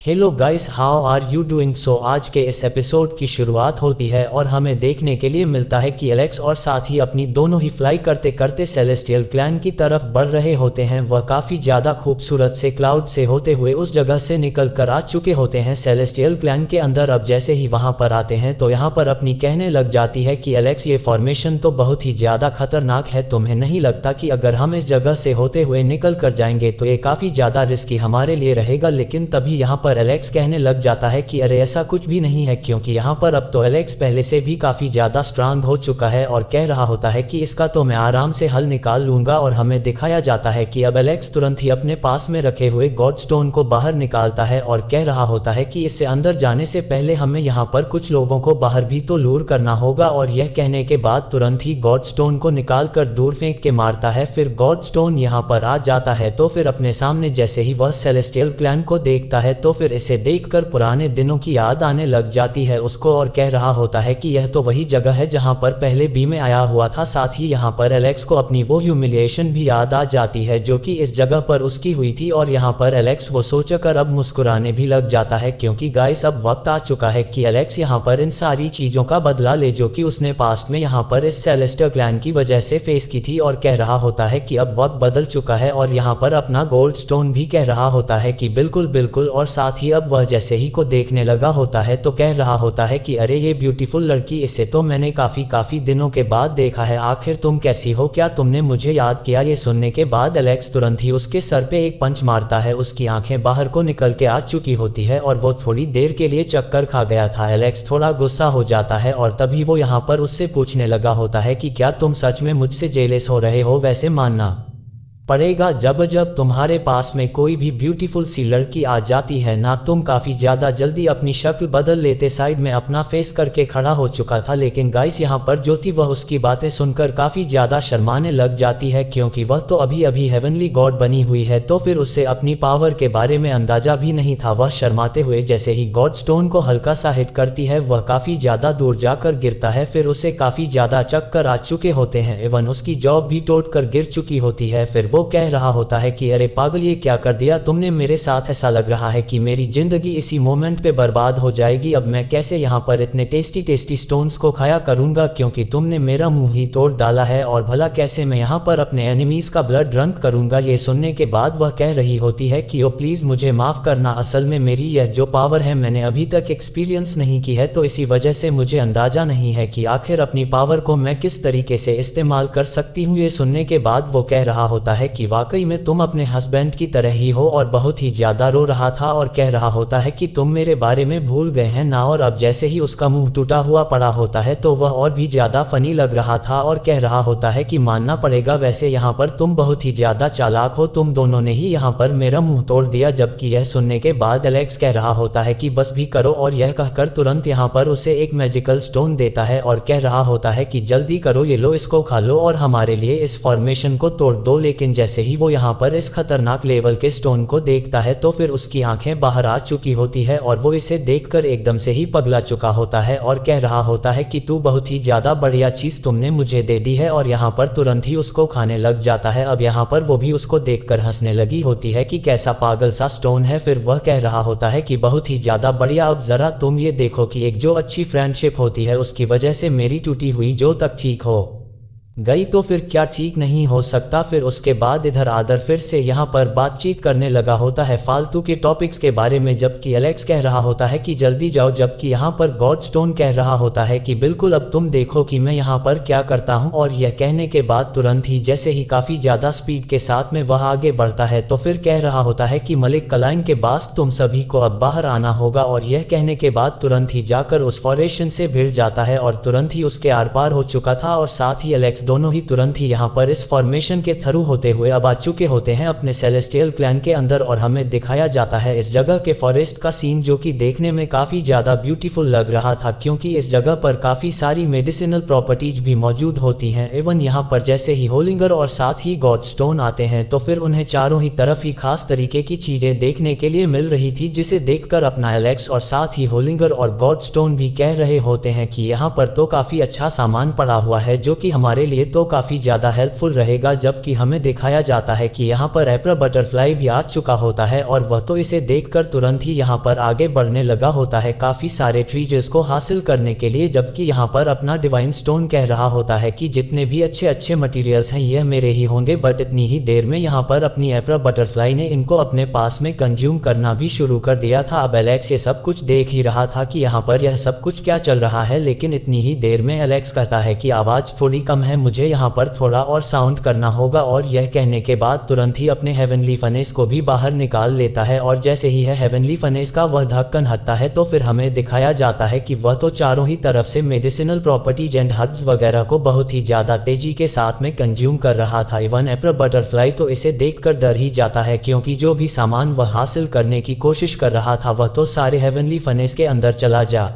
Hello guys, how are you doing. So आज के इस एपिसोड की शुरुआत होती है और हमें देखने के लिए मिलता है कि एलेक्स और साथ ही अपनी दोनों ही फ्लाई करते करते सेलेस्टियल क्लैन की तरफ बढ़ रहे होते हैं। वह काफ़ी ज़्यादा खूबसूरत से क्लाउड से होते हुए उस जगह से निकल कर आ चुके होते हैं सेलेस्टियल क्लैन के अंदर। अब जैसे ही वहाँ पर आते हैं तो यहाँ पर अपनी कहने लग जाती है कि एलेक्स, ये फॉर्मेशन तो बहुत ही ज़्यादा खतरनाक है। तुम्हें नहीं लगता कि अगर हम इस जगह से होते हुए निकल कर जाएंगे तो ये काफ़ी ज़्यादा रिस्की हमारे लिए रहेगा। लेकिन तभी यहाँ पर एलेक्स कहने लग जाता है कि अरे ऐसा कुछ भी नहीं है, क्योंकि यहाँ पर अब तो एलेक्स पहले से भी काफ़ी ज़्यादा स्ट्रांग हो चुका है और कह रहा होता है कि इसका तो मैं आराम से हल निकाल लूँगा। और हमें दिखाया जाता है कि अब एलेक्स तुरंत ही अपने पास में रखे हुए गॉड स्टोन को बाहर निकालता है और कह रहा होता है कि इससे अंदर जाने से पहले हमें यहाँ पर कुछ लोगों को बाहर भी तो लूर करना होगा। और यह कहने के बाद तुरंत ही गॉड स्टोन को निकाल कर दूर फेंक के मारता है। फिर गॉड स्टोन यहाँ पर आ जाता है तो फिर अपने सामने जैसे ही वह सेलेस्टियल क्लैन को देखता है तो फिर इसे देखकर पुराने दिनों की याद आने लग जाती है उसको और कह रहा होता है कि यह तो वही जगह है जहां पर पहले भी मैं आया हुआ था। साथ ही यहाँ पर एलेक्स को अपनी वो ह्यूमिलिएशन भी याद आ जाती है जो कि इस जगह पर उसकी हुई थी। और यहाँ पर एलेक्स वो सोचकर अब मुस्कुराने भी लग जाता है, क्योंकि गाइस अब वक्त आ चुका है कि एलेक्स यहाँ पर इन सारी चीज़ों का बदला ले जो कि उसने पास्ट में यहाँ पर इस सेलेस्टियल क्लैन की वजह से फेस की थी। और कह रहा होता है कि अब वक्त बदल चुका है और यहाँ पर अपना गोल्ड स्टोन भी कह रहा होता है कि बिल्कुल बिल्कुल। और साथ ही अब वह जैसे ही को देखने लगा होता है तो कह रहा होता है कि अरे ये ब्यूटीफुल लड़की, इसे तो मैंने काफी दिनों के बाद देखा है। आखिर तुम कैसी हो, क्या तुमने मुझे याद किया। ये सुनने के बाद एलेक्स तुरंत ही उसके सर पे एक पंच मारता है। उसकी आंखें बाहर को निकल के आ चुकी होती है और वो थोड़ी देर के लिए चक्कर खा गया था। एलेक्स थोड़ा गुस्सा हो जाता है और तभी वो यहाँ पर उससे पूछने लगा होता है कि क्या तुम सच में मुझसे जेलस हो रहे हो। वैसे मानना पड़ेगा जब जब तुम्हारे पास में कोई भी ब्यूटीफुल सी लड़की आ जाती है ना, तुम काफ़ी ज़्यादा जल्दी अपनी शक्ल बदल लेते। साइड में अपना फेस करके खड़ा हो चुका था, लेकिन गाइस यहाँ पर जो थी वह उसकी बातें सुनकर काफ़ी ज़्यादा शर्माने लग जाती है, क्योंकि वह तो अभी अभी हेवनली गॉड बनी हुई है तो फिर उससे अपनी पावर के बारे में अंदाज़ा भी नहीं था। वह शर्माते हुए जैसे ही गॉड स्टोन को हल्का सा हिट करती है वह काफ़ी ज़्यादा दूर जाकर गिरता है। फिर उसे काफ़ी ज़्यादा चक्कर आ चुके होते हैं, एवं उसकी जॉब भी टूट कर गिर चुकी होती है। फिर वो कह रहा होता है कि अरे पागल, ये क्या कर दिया तुमने मेरे साथ। ऐसा लग रहा है कि मेरी जिंदगी इसी मोमेंट पे बर्बाद हो जाएगी। अब मैं कैसे यहाँ पर इतने टेस्टी टेस्टी स्टोन्स को खाया करूंगा, क्योंकि तुमने मेरा मुंह ही तोड़ डाला है। और भला कैसे मैं यहाँ पर अपने एनिमीज का ब्लड ड्रंक करूंगा। ये सुनने के बाद वह कह रही होती है कि ओ प्लीज मुझे माफ करना, असल में मेरी यह जो पावर है मैंने अभी तक एक्सपीरियंस नहीं की है, तो इसी वजह से मुझे अंदाजा नहीं है कि आखिर अपनी पावर को मैं किस तरीके से इस्तेमाल कर सकती हूँ। ये सुनने के बाद वो कह रहा होता है कि वाकई में तुम अपने हस्बैंड की तरह ही हो, और बहुत ही ज्यादा रो रहा था और कह रहा होता है कि तुम मेरे बारे में भूल गए हैं ना। और अब जैसे ही उसका मुंह टूटा हुआ पड़ा होता है तो वह और भी ज्यादा फनी लग रहा था और कह रहा होता है कि मानना पड़ेगा, वैसे यहाँ पर तुम बहुत ही ज्यादा चालाक हो, तुम दोनों ने ही यहाँ पर मेरा मुंह तोड़ दिया। जबकि यह सुनने के बाद एलेक्स कह रहा होता है कि बस भी करो, और यह कहकर तुरंत यहाँ पर उसे एक मैजिकल स्टोन देता है और कह रहा होता है कि जल्दी करो, ये लो, इसको खा लो और हमारे लिए इस फॉर्मेशन को तोड़ दो। लेकिन जैसे ही वो यहाँ पर इस खतरनाक लेवल के स्टोन को देखता है तो फिर उसकी आंखें बाहर आ चुकी होती है और वो इसे देखकर एकदम से ही पगला चुका होता है और कह रहा होता है कि तू बहुत ही ज्यादा बढ़िया चीज तुमने मुझे दे दी है। और यहाँ पर तुरंत ही उसको खाने लग जाता है। अब यहाँ पर वो भी उसको देखकर हंसने लगी होती है कि कैसा पागल सा स्टोन है। फिर वह कह रहा होता है कि बहुत ही ज्यादा बढ़िया, अब जरा तुम ये देखो कि एक जो अच्छी फ्रेंडशिप होती है उसकी वजह से मेरी टूटी हुई जो तक ठीक हो गई तो फिर क्या ठीक नहीं हो सकता। फिर उसके बाद इधर आदर फिर से यहाँ पर बातचीत करने लगा होता है फालतू के टॉपिक्स के बारे में, जबकि एलेक्स कह रहा होता है कि जल्दी जाओ। जबकि यहाँ पर गॉड स्टोन कह रहा होता है कि बिल्कुल, अब तुम देखो कि मैं यहाँ पर क्या करता हूँ। और यह कहने के बाद तुरंत ही जैसे ही काफी ज्यादा स्पीड के साथ में वह आगे बढ़ता है तो फिर कह रहा होता है कि मलिक कलाइन के बास, तुम सभी को अब बाहर आना होगा। और यह कहने के बाद तुरंत ही जाकर उस फॉरेशन से भिड़ जाता है और तुरंत ही उसके आर पार हो चुका था। और साथ ही एलेक्स दोनों ही तुरंत ही यहाँ पर इस फॉर्मेशन के थ्रू होते हुए अब आ चुके होते हैं अपने सेलेस्टियल क्लैन के अंदर। और हमें दिखाया जाता है इस जगह के फॉरेस्ट का सीन, जो कि देखने में काफी ज्यादा ब्यूटीफुल लग रहा था, क्योंकि इस जगह पर काफी सारी मेडिसिनल प्रॉपर्टीज भी मौजूद होती हैं। एवं यहाँ पर जैसे ही होलिंगर और साथ ही गॉड स्टोन आते हैं तो फिर उन्हें चारों ही तरफ ही खास तरीके की चीजें देखने के लिए मिल रही थी, जिसे देखकर अपना एलेक्स और साथ ही होलिंगर और गॉड स्टोन भी कह रहे होते हैं कि यहाँ पर तो काफी अच्छा सामान पड़ा हुआ है जो कि हमारे लिए लिए तो काफ़ी ज़्यादा हेल्पफुल रहेगा। जबकि हमें दिखाया जाता है कि यहाँ पर एप्रा बटरफ्लाई भी आ चुका होता है और वह तो इसे देखकर तुरंत ही यहाँ पर आगे बढ़ने लगा होता है काफ़ी सारे ट्रीजेस को हासिल करने के लिए। जबकि यहाँ पर अपना डिवाइन स्टोन कह रहा होता है कि जितने भी अच्छे अच्छे मटेरियल्स हैं यह मेरे ही होंगे। बट इतनी ही देर में यहाँ पर अपनी एप्रा बटरफ्लाई ने इनको अपने पास में कंज्यूम करना भी शुरू कर दिया था। अब एलेक्स ये सब कुछ देख ही रहा था कि यहाँ पर यह सब कुछ क्या चल रहा है। लेकिन इतनी ही देर में एलेक्स कहता है कि आवाज़ थोड़ी कम है, मुझे यहाँ पर थोड़ा और साउंड करना होगा। और यह कहने के बाद तुरंत ही अपने हेवनली फनेस को भी बाहर निकाल लेता है। और जैसे ही है हेवनली फनेस का वह ढक्कन हटता है तो फिर हमें दिखाया जाता है कि वह तो चारों ही तरफ से मेडिसिनल प्रॉपर्टीज एंड हर्ब्स वगैरह को बहुत ही ज़्यादा तेजी के साथ में कंज्यूम कर रहा था। इवन एप्रा बटरफ्लाई तो इसे देखकर डर ही जाता है, क्योंकि जो भी सामान वह हासिल करने की कोशिश कर रहा था वह तो सारे हेवनली फनेस के अंदर चला जा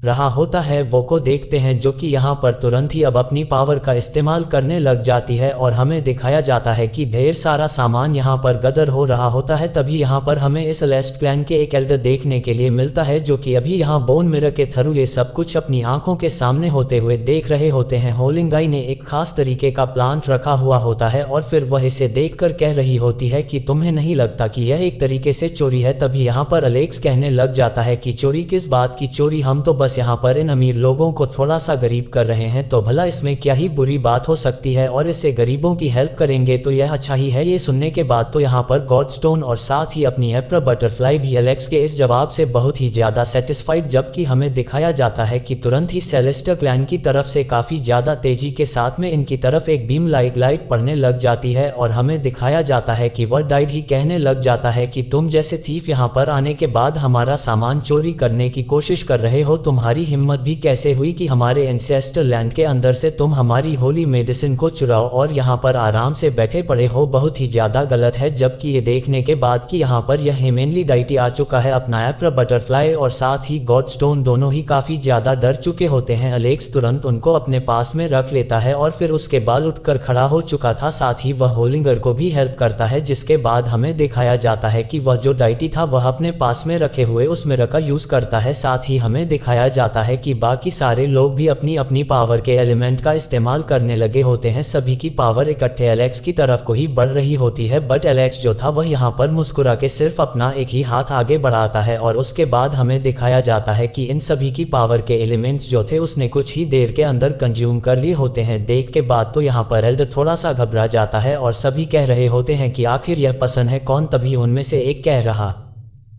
रहा होता है। वो को देखते हैं जो कि यहाँ पर तुरंत ही अब अपनी पावर का इस्तेमाल करने लग जाती है और हमें दिखाया जाता है कि ढेर सारा सामान यहाँ पर गदर हो रहा होता है। तभी यहाँ पर हमें इस सेलेस्ट क्लैन के एक एल्डर देखने के लिए मिलता है जो कि अभी यहाँ बोन मिरर के थ्रू ये सब कुछ अपनी आंखों के सामने होते हुए देख रहे होते हैं। होलिंगाई ने एक खास तरीके का प्लांट रखा हुआ होता है और फिर वह इसे देखकर कह रही होती है कि तुम्हें नहीं लगता कि यह एक तरीके से चोरी है। तभी यहाँ पर एलेक्स कहने लग जाता है कि चोरी किस बात की चोरी, हम तो बस यहाँ पर इन अमीर लोगों को थोड़ा सा गरीब कर रहे हैं, तो भला इसमें क्या ही बुरी बात हो सकती है, और इससे गरीबों की हेल्प करेंगे तो यह अच्छा ही है। ये सुनने के बाद तो यहाँ पर गॉडस्टोन और साथ ही अपनी एप्रा बटरफ्लाई भी एलेक्स के इस जवाब से बहुत ही ज्यादा सेटिस्फाइड। जबकि हमें दिखाया जाता है कि तुरंत ही सेलेस्टर क्लैन की तरफ से काफी ज्यादा तेजी के साथ में इनकी तरफ एक बीम लाइट पड़ने लग जाती है और हमें दिखाया जाता है कि वह डाइड ही कहने लग जाता है कि तुम जैसे थीफ यहाँ पर आने के बाद हमारा सामान चोरी करने की कोशिश कर रहे हो, तुम्हारी हिम्मत भी कैसे हुई कि हमारे एंसेस्टर लैंड के अंदर से तुम हमारी होली मेडिसिन को चुराओ और यहाँ पर आराम से बैठे पड़े हो, बहुत ही ज्यादा गलत है। जबकि ये देखने के बाद कि यहाँ पर यह हेमेनली डाइटी आ चुका है, अपना एप्रा बटरफ्लाई और साथ ही गॉडस्टोन दोनों ही काफी ज्यादा डर चुके होते हैं। एलेक्स तुरंत उनको अपने पास में रख लेता है और फिर उसके बाद उठकर खड़ा हो चुका था, साथ ही वह होलिंगर को भी हेल्प करता है। जिसके बाद हमें दिखाया जाता है कि वह जो डाइटी था वह अपने पास में रखे हुए उस मिरर का यूज करता है। साथ ही हमें दिखाया जाता है कि बाकी सारे लोग भी अपनी अपनी पावर के एलिमेंट का इस्तेमाल करने लगे होते हैं। सभी की पावर इकट्ठे एलेक्स की तरफ को ही बढ़ रही होती है। बट एलेक्स जो था वह यहाँ पर मुस्कुरा के सिर्फ अपना एक ही हाथ आगे बढ़ाता है और उसके बाद हमें दिखाया जाता है कि इन सभी की पावर के एलिमेंट्स जो थे उसने कुछ ही देर के अंदर कंज्यूम कर लिए होते हैं। देख के बाद तो यहाँ पर एल्डर थोड़ा सा घबरा जाता है और सभी कह रहे होते हैं कि आखिर यह पसंद है कौन। तभी उनमें से एक कह रहा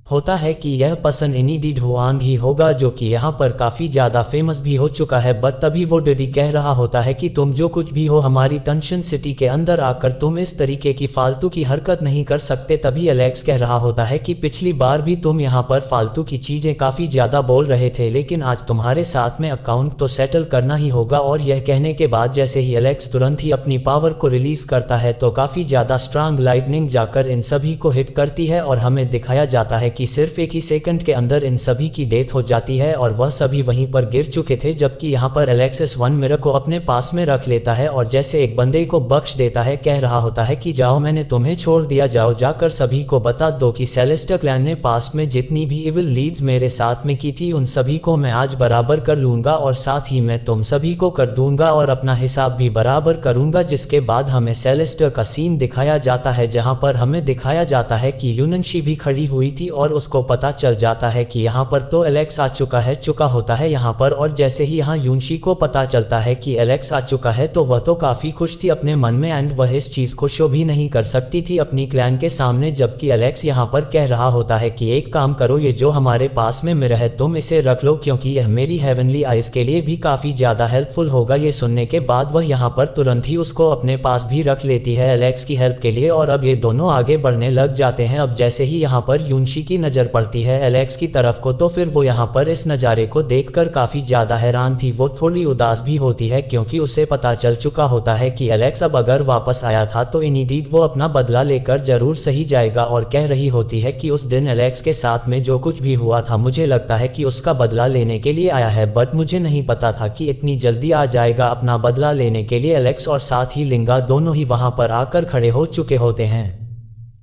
होता है कि यह पसंद इनीडीड हुआंग ही होगा, जो कि यहाँ पर काफ़ी ज़्यादा फेमस भी हो चुका है। बट तभी वो डेडी कह रहा होता है कि तुम जो कुछ भी हो हमारी तंशन सिटी के अंदर आकर तुम इस तरीके की फालतू की हरकत नहीं कर सकते। तभी एलेक्स कह रहा होता है कि पिछली बार भी तुम यहाँ पर फालतू की चीज़ें काफ़ी ज़्यादा बोल रहे थे, लेकिन आज तुम्हारे साथ में अकाउंट तो सेटल करना ही होगा। और यह कहने के बाद जैसे ही एलेक्स तुरंत ही अपनी पावर को रिलीज करता है तो काफ़ी ज़्यादा स्ट्रांग लाइटनिंग जाकर इन सभी को हिट करती है और हमें दिखाया जाता है कि सिर्फ एक ही सेकंड के अंदर इन सभी की डेथ हो जाती है और वह सभी वहीं पर गिर चुके थे। जबकि यहाँ पर एलेक्सिस वन मिरर को अपने पास में रख लेता है और जैसे एक बंदे को बख्श देता है, कह रहा होता है कि जाओ मैंने तुम्हें छोड़ दिया, जाओ जाकर सभी को बता दो कि सेलेस्टर क्लैन ने पास में जितनी भी इविल लीड्स मेरे साथ में की थी उन सभी को मैं आज बराबर कर लूंगा और साथ ही मैं तुम सभी को कर दूंगा और अपना हिसाब भी बराबर करूंगा। जिसके बाद हमें सेलेस्टर का सीन दिखाया जाता है जहाँ पर हमें दिखाया जाता है कि यूननशी भी खड़ी हुई थी और उसको पता चल जाता है कि यहाँ पर तो एलेक्स आ चुका होता है यहाँ पर। और जैसे ही यहाँ यूनशी को पता चलता है कि एलेक्स आ चुका है तो वह तो काफी खुश थी अपने मन में एंड वह इस चीज को शो भी नहीं कर सकती थी अपनी क्लैन के सामने। जबकि एलेक्स यहाँ पर कह रहा होता है कि एक काम करो, ये जो हमारे पास में मिरर है तुम इसे रख लो क्योंकि यह मेरी हेवनली आइज के लिए भी काफी ज्यादा हेल्पफुल होगा। ये सुनने के बाद वह यहाँ पर तुरंत ही उसको अपने पास भी रख लेती है एलेक्स की हेल्प के लिए और अब ये दोनों आगे बढ़ने लग जाते हैं। अब जैसे ही यहाँ पर यूनशी की नजर पड़ती है एलेक्स की तरफ को तो फिर वो यहाँ पर इस नज़ारे को देखकर काफ़ी ज़्यादा हैरान थी। वो थोड़ी उदास भी होती है क्योंकि उसे पता चल चुका होता है कि एलेक्स अब अगर वापस आया था तो इनीडीड वो अपना बदला लेकर जरूर सही जाएगा और कह रही होती है कि उस दिन एलेक्स के साथ में जो कुछ भी हुआ था मुझे लगता है कि उसका बदला लेने के लिए आया है, बट मुझे नहीं पता था कि इतनी जल्दी आ जाएगा अपना बदला लेने के लिए। एलेक्स और साथ ही लिंगा दोनों ही वहाँ पर आकर खड़े हो चुके होते हैं।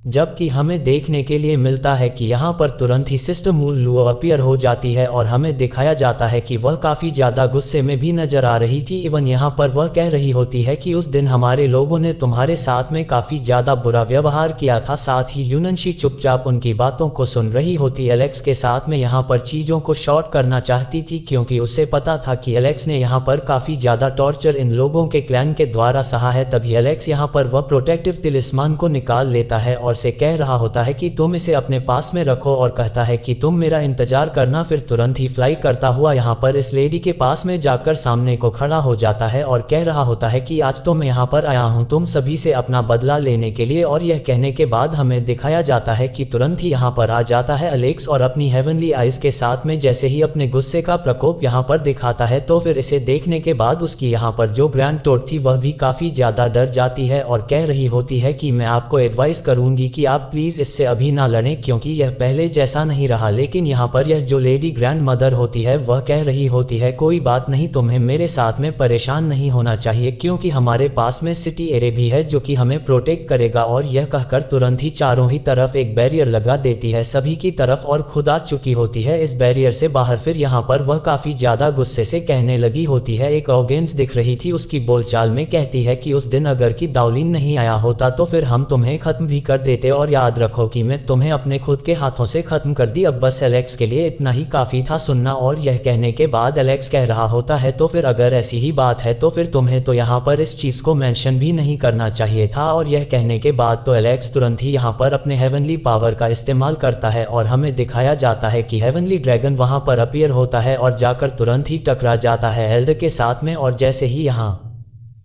जबकि हमें देखने के लिए मिलता है कि यहाँ पर तुरंत ही सिस्टर मून लुओ अपीयर हो जाती है और हमें दिखाया जाता है कि वह काफ़ी ज़्यादा गुस्से में भी नजर आ रही थी। इवन यहाँ पर वह कह रही होती है कि उस दिन हमारे लोगों ने तुम्हारे साथ में काफ़ी ज़्यादा बुरा व्यवहार किया था। साथ ही यूननशी चुपचाप उनकी बातों को सुन रही होती एलेक्स के साथ में यहाँ पर चीज़ों को शॉर्ट करना चाहती थी, क्योंकि उसे पता था कि एलेक्स ने यहाँ पर काफ़ी ज़्यादा टॉर्चर इन लोगों के क्लैन के द्वारा सहा है। तभी एलेक्स यहाँ पर वह प्रोटेक्टिव तिलिस्मान को निकाल लेता है और से कह रहा होता है कि तुम इसे अपने पास में रखो और कहता है कि तुम मेरा इंतजार करना। फिर तुरंत ही फ्लाई करता हुआ यहाँ पर इस लेडी के पास में जाकर सामने को खड़ा हो जाता है और कह रहा होता है कि आज तो मैं यहाँ पर आया हूँ तुम सभी से अपना बदला लेने के लिए। और यह कहने के बाद हमें दिखाया जाता है कि तुरंत ही यहाँ पर आ जाता है एलेक्स और अपनी हेवनली आइज के साथ में जैसे ही अपने गुस्से का प्रकोप यहाँ पर दिखाता है, तो फिर इसे देखने के बाद उसकी यहाँ पर जो ग्रैंड टोट थी वह भी काफ़ी ज़्यादा डर जाती है और कह रही होती है कि मैं आपको एडवाइस करूंगी कि आप प्लीज़ इससे अभी ना लड़ें, क्योंकि यह पहले जैसा नहीं रहा। लेकिन यहाँ पर यह जो लेडी ग्रैंड मदर होती है वह कह रही होती है कोई बात नहीं, तुम्हें मेरे साथ में परेशान नहीं होना चाहिए, क्योंकि हमारे पास में सिटी एरे भी है जो कि हमें प्रोटेक्ट करेगा। और यह कहकर तुरंत ही चारों ही तरफ एक बैरियर लगा देती है सभी की तरफ और खुद आ चुकी होती है इस बैरियर से बाहर। फिर यहाँ पर वह काफ़ी ज़्यादा गुस्से से कहने लगी होती है, एक ऑडियंस दिख रही थी उसकी बोलचाल में, कहती है कि उस दिन अगर कि दाउलिन नहीं आया होता तो फिर हम तुम्हें खत्म भी कर देते, और याद रखो कि मैं तुम्हें अपने खुद के हाथों से खत्म कर दी। अब बस एलेक्स के लिए इतना ही काफ़ी था सुनना। और यह कहने के बाद एलेक्स कह रहा होता है तो फिर अगर ऐसी ही बात है तो फिर तुम्हें तो यहाँ पर इस चीज़ को मेंशन भी नहीं करना चाहिए था। और यह कहने के बाद तो एलेक्स तुरंत ही यहाँ पर अपने हेवनली पावर का इस्तेमाल करता है और हमें दिखाया जाता है कि हेवनली ड्रैगन वहाँ पर अपीयर होता है और जाकर तुरंत ही टकरा जाता है एल्डर के साथ में। और जैसे ही यहाँ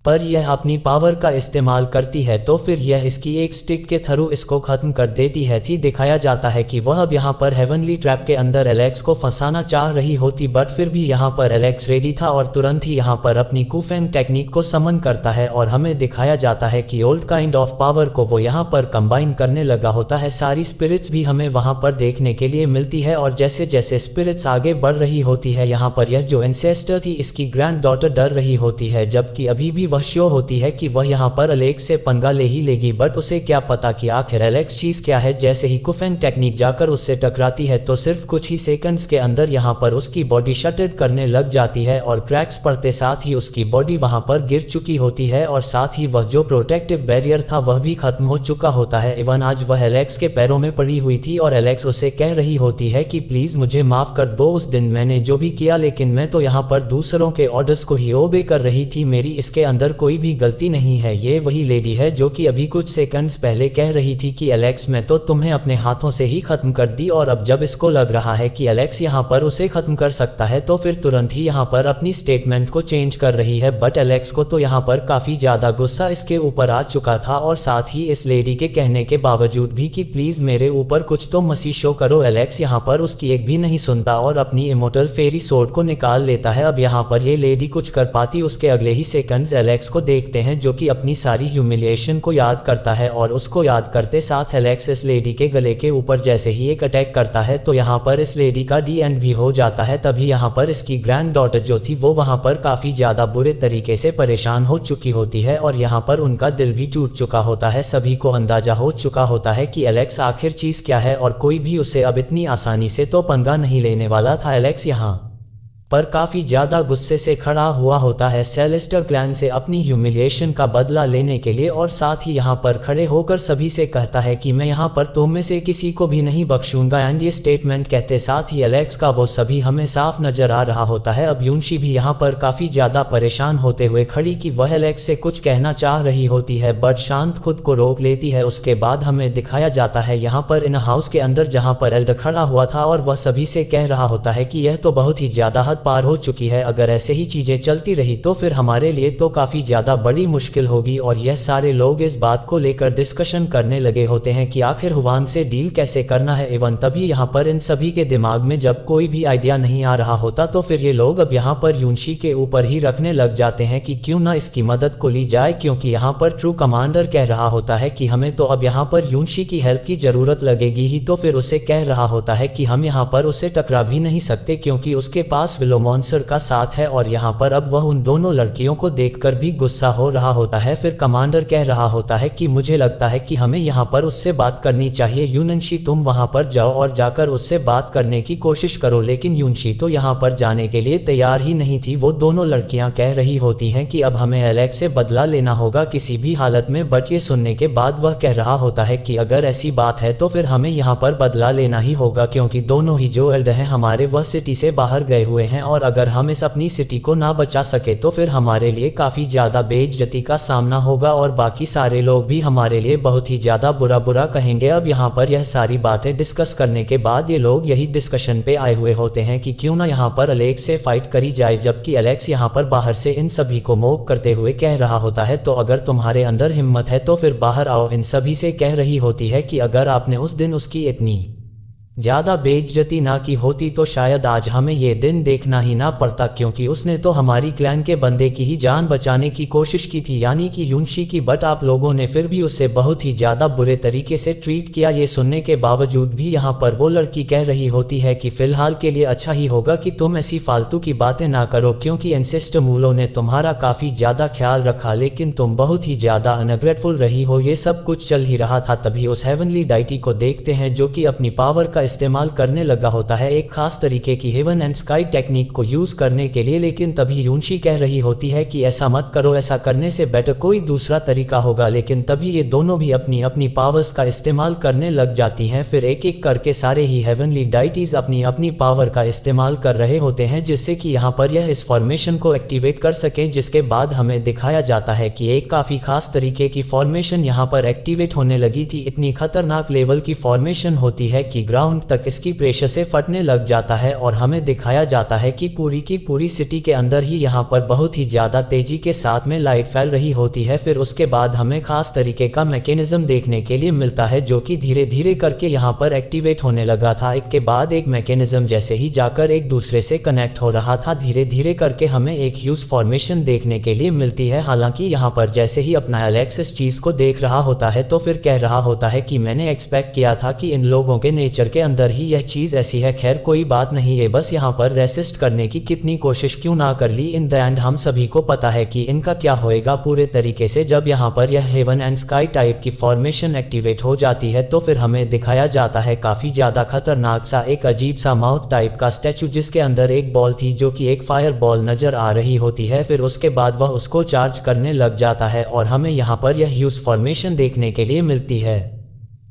पर यह अपनी पावर का इस्तेमाल करती है तो फिर यह इसकी एक स्टिक के थ्रू इसको खत्म कर देती है। दिखाया जाता है कि वह अब यहाँ पर हेवनली ट्रैप के अंदर एलेक्स को फंसाना चाह रही होती, बट फिर भी यहाँ पर एलेक्स रेडी था और तुरंत ही यहाँ पर अपनी कुफेंग टेक्निक को समन करता है और हमें दिखाया जाता है कि ओल्ड काइंड ऑफ पावर को वो यहाँ पर कंबाइन करने लगा होता है। सारी स्पिरिट्स भी हमें वहाँ पर देखने के लिए मिलती है और जैसे जैसे स्पिरिट्स आगे बढ़ रही होती है यहाँ पर यह जो एंसेस्टर थी इसकी ग्रैंड डॉटर डर रही होती है, जबकि अभी भी श्योर होती है कि वह यहाँ पर एलेक्स से पंगा ले ही लेगी, बट उसे क्या पता कि आखिर एलेक्स चीज क्या है। जैसे ही कुफेंग टेक्निक जाकर उससे टकराती है तो सिर्फ कुछ ही सेकंड्स के अंदर यहाँ पर उसकी बॉडी शटर्ड करने लग जाती है और क्रैक्स पड़ते साथ ही उसकी बॉडी वहां पर गिर चुकी होती है और साथ ही वह जो प्रोटेक्टिव बैरियर था वह भी खत्म हो चुका होता है। इवन आज वह एलेक्स के पैरों में पड़ी हुई थी और एलेक्स उसे कह रही होती है कि प्लीज मुझे माफ कर दो, उस दिन मैंने जो भी किया, लेकिन मैं तो यहाँ पर दूसरों के ऑर्डर्स को ही ओबे कर रही थी, मेरी इसके अंदर कोई भी गलती नहीं है। ये वही लेडी है जो कि अभी कुछ सेकंड्स पहले कह रही थी कि एलेक्स मैं तो तुम्हें अपने हाथों से ही खत्म कर दी। और अब जब इसको लग रहा है कि एलेक्स यहाँ पर उसे खत्म कर सकता है तो फिर तुरंत ही यहाँ पर अपनी स्टेटमेंट को चेंज कर रही है, बट एलेक्स को तो यहाँ पर काफी ज्यादा गुस्सा इसके ऊपर आ चुका था और साथ ही इस लेडी के कहने के बावजूद भी कि प्लीज मेरे ऊपर कुछ तो मसी शो करो, एलेक्स यहाँ पर उसकी एक भी नहीं सुनता और अपनी इमोर्टल फेरी सोर्ड को निकाल लेता है। अब यहाँ पर ये लेडी कुछ कर पाती उसके अगले ही सेकंड्स एलेक्स को देखते हैं जो कि अपनी सारी ह्यूमिलिएशन को याद करता है और उसको याद करते साथ एलेक्स इस लेडी के गले के ऊपर जैसे ही एक अटैक करता है तो यहाँ पर इस लेडी का डी एंड भी हो जाता है। तभी यहाँ पर इसकी ग्रैंड डॉटर जो थी वो वहाँ पर काफी ज्यादा बुरे तरीके से परेशान हो चुकी होती है और यहाँ पर उनका दिल भी टूट चुका होता है। सभी को अंदाजा हो चुका होता है कि एलेक्स आखिर चीज क्या है और कोई भी उसे अब इतनी आसानी से तो पंगा नहीं लेने वाला था। एलेक्स यहाँ पर काफी ज्यादा गुस्से से खड़ा हुआ होता है सेलेस्टर क्लैन से अपनी ह्यूमिलिएशन का बदला लेने के लिए और साथ ही यहाँ पर खड़े होकर सभी से कहता है कि मैं यहाँ पर तुम में से किसी को भी नहीं बख्शूंगा। एंड ये स्टेटमेंट कहते साथ ही एलेक्स का वो सभी हमें साफ नजर आ रहा होता है। अब यूनशी भी यहाँ पर काफी ज्यादा परेशान होते हुए खड़ी कि वह एलेक्स से कुछ कहना चाह रही होती है बट शांत खुद को रोक लेती है। उसके बाद हमें दिखाया जाता है यहाँ पर इन हाउस के अंदर जहाँ पर एल्डर खड़ा हुआ था और वह सभी से कह रहा होता है कि यह तो बहुत ही ज्यादा पार हो चुकी है, अगर ऐसे ही चीजें चलती रही तो फिर हमारे लिए तो काफी ज्यादा बड़ी मुश्किल होगी। और यह सारे लोग इस बात को लेकर डिस्कशन करने लगे होते हैं कि आखिर हुआन से डील कैसे करना है। इवन तभी यहाँ पर इन सभी के दिमाग में जब कोई भी आइडिया नहीं आ रहा होता तो फिर ये लोग अब यहाँ पर यूनशी के ऊपर ही रखने लग जाते हैं कि क्यों ना इसकी मदद को ली जाए, क्योंकि यहाँ पर ट्रू कमांडर कह रहा होता है कि हमें तो अब यहाँ पर यूनशी की हेल्प की जरूरत लगेगी ही। तो फिर उसे कह रहा होता है कि हम यहाँ पर उसे टकरा भी नहीं सकते क्योंकि उसके पास फिलोमोंसर का साथ है और यहाँ पर अब वह उन दोनों लड़कियों को देखकर भी गुस्सा हो रहा होता है। फिर कमांडर कह रहा होता है कि मुझे लगता है कि हमें यहाँ पर उससे बात करनी चाहिए। यूनशी, तुम वहाँ पर जाओ और जाकर उससे बात करने की कोशिश करो। लेकिन यूनशी तो यहाँ पर जाने के लिए तैयार ही नहीं थी। वो दोनों लड़कियाँ कह रही होती हैं कि अब हमें एलेक्स से बदला लेना होगा किसी भी हालत में। बट ये सुनने के बाद वह कह रहा होता है कि अगर ऐसी बात है तो फिर हमें यहाँ पर बदला लेना ही होगा, क्योंकि दोनों ही जो एल्ड हैं हमारे वह सिटी से बाहर गए हुए हैं और अगर हम इस अपनी सिटी को ना बचा सके तो फिर हमारे लिए काफ़ी ज़्यादा बेइज्जती का सामना होगा और बाकी सारे लोग भी हमारे लिए बहुत ही ज़्यादा बुरा कहेंगे। अब यहाँ पर यह सारी बातें डिस्कस करने के बाद ये लोग यही डिस्कशन पे आए हुए होते हैं कि क्यों ना यहाँ पर एलेक्स से फाइट करी जाए, जबकि एलेक्स यहाँ पर बाहर से इन सभी को मोक करते हुए कह रहा होता है तो अगर तुम्हारे अंदर हिम्मत है तो फिर बाहर आओ। इन सभी से कह रही होती है कि अगर आपने उस दिन उसकी इतनी ज़्यादा बेइज्जती ना की होती तो शायद आज हमें ये दिन देखना ही ना पड़ता, क्योंकि उसने तो हमारी क्लैन के बंदे की ही जान बचाने की कोशिश की थी, यानी कि यूनशी की। बट आप लोगों ने फिर भी उसे बहुत ही ज़्यादा बुरे तरीके से ट्रीट किया। ये सुनने के बावजूद भी यहाँ पर वो लड़की कह रही होती है कि फ़िलहाल के लिए अच्छा ही होगा कि तुम ऐसी फालतू की बातें ना करो, क्योंकि एंसेस्टर मूलों ने तुम्हारा काफ़ी ज़्यादा ख्याल रखा लेकिन तुम बहुत ही ज़्यादा अनग्रेटफुल रही हो। ये सब कुछ चल ही रहा था, तभी उस हेवनली डाइटी को देखते हैं जो कि अपनी पावर का इस्तेमाल करने लगा होता है एक खास तरीके की हेवन एंड स्काई टेक्निक को यूज करने के लिए। लेकिन तभी यूनशी कह रही होती है कि ऐसा मत करो, ऐसा करने से बेटर कोई दूसरा तरीका होगा। लेकिन तभी ये दोनों भी अपनी अपनी पावर्स का इस्तेमाल करने लग जाती हैं। फिर एक एक करके सारे ही हेवनली डाइटीज अपनी अपनी पावर का इस्तेमाल कर रहे होते हैं जिससे कि यहाँ पर यह इस फॉर्मेशन को एक्टिवेट कर सके। जिसके बाद हमें दिखाया जाता है कि एक काफ़ी खास तरीके की फॉर्मेशन यहाँ पर एक्टिवेट होने लगी थी। इतनी खतरनाक लेवल की फॉर्मेशन होती है कि ग्राउंड तक इसकी प्रेशर से फटने लग जाता है और हमें दिखाया जाता है कि पूरी की पूरी सिटी के अंदर ही यहाँ पर बहुत ही ज़्यादा तेजी के साथ में लाइट फैल रही होती है। फिर उसके बाद हमें खास तरीके का मैकेनिज्म देखने के लिए मिलता है जो कि धीरे धीरे करके यहाँ पर एक्टिवेट होने लगा था। एक के बाद एक मैकेनिज्म जैसे ही जाकर एक दूसरे से कनेक्ट हो रहा था, धीरे धीरे करके हमें एक ह्यूज फॉर्मेशन देखने के लिए मिलती है। हालांकि यहाँ पर जैसे ही अपना एलेक्स इस चीज़ को देख रहा होता है तो फिर कह रहा होता है कि मैंने एक्सपेक्ट किया था कि इन लोगों के नेचर के अंदर ही यह चीज़ ऐसी है। खैर कोई बात नहीं है, बस यहाँ पर रेसिस्ट करने की कितनी कोशिश क्यों ना कर ली। इन द एंड हम सभी को पता है कि इनका क्या होएगा पूरे तरीके से। जब यहाँ पर यह हेवन एंड स्काई टाइप की फॉर्मेशन एक्टिवेट हो जाती है तो फिर हमें दिखाया जाता है काफ़ी ज़्यादा खतरनाक सा एक अजीब सा माउथ टाइप का स्टैचू जिसके अंदर एक बॉल थी जो कि एक फायर बॉल नज़र आ रही होती है। फिर उसके बाद वह उसको चार्ज करने लग जाता है और हमें यहाँ पर यह ह्यूज फॉर्मेशन देखने के लिए मिलती है।